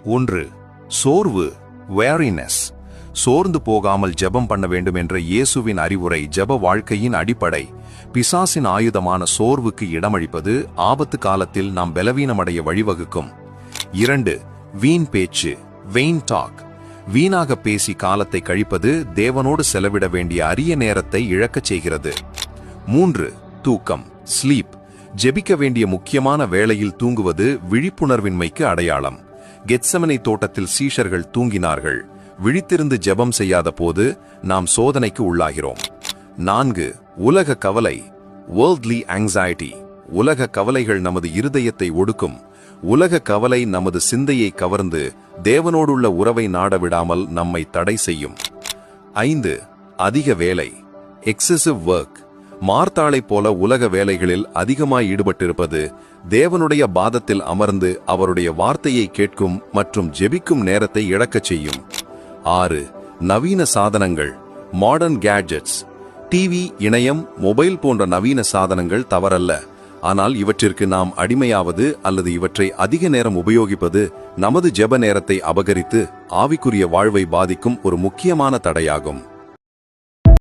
1. சோர்வு, weariness. சோர்ந்து போகாமல் ஜெபம் பண்ண வேண்டும் என்ற இயேசுவின் அறிவுரை ஜெப வாழ்க்கையின் அடிப்படை. பிசாசின் ஆயுதமான சோர்வுக்கு இடமளிப்பது ஆபத்து காலத்தில் நாம் பலவீனமடைய வழிவகுக்கும். 2. வீண் பேச்சு, vain talk. வீணாக பேசி காலத்தை கழிப்பது தேவனோடு செலவிட வேண்டிய அரிய நேரத்தை இழக்கச் செய்கிறது. 3. தூக்கம், ஸ்லீப். ஜெபிக்க வேண்டிய முக்கியமான வேளையில் தூங்குவது விழிப்புணர்வின்மைக்கு அடையாளம். கெத்செமனே தோட்டத்தில் சீஷர்கள் தூங்கினார்கள். விழித்திருந்து ஜெபம் செய்யாத போது நாம் சோதனைக்கு உள்ளாகிறோம். 4. உலக கவலை, worldly anxiety. உலக கவலைகள் நமது இருதயத்தை ஒடுக்கும். உலக கவலை நமது சிந்தையை கவர்ந்து தேவனோடுள்ள உறவை நாடவிடாமல் நம்மை தடை செய்யும். 5. அதிக வேலை, எக்ஸசிவ் ஒர்க். மார்த்தாளைப் போல உலக வேலைகளில் அதிகமாய் ஈடுபட்டிருப்பது தேவனுடைய பாதத்தில் அமர்ந்து அவருடைய வார்த்தையை கேட்கும் மற்றும் ஜெபிக்கும் நேரத்தை இழக்கச் செய்யும். 6. நவீன சாதனங்கள், மாடர்ன் கேட்ஜெட்ஸ். டிவி, இணையம், மொபைல் போன்ற நவீன சாதனங்கள் தவறல்ல. ஆனால் இவற்றிற்கு நாம் அடிமையாவது அல்லது இவற்றை அதிக நேரம் உபயோகிப்பது நமது ஜெப நேரத்தை அபகரித்து ஆவிக்குரிய வாழ்வை பாதிக்கும் ஒரு முக்கியமான தடையாகும்.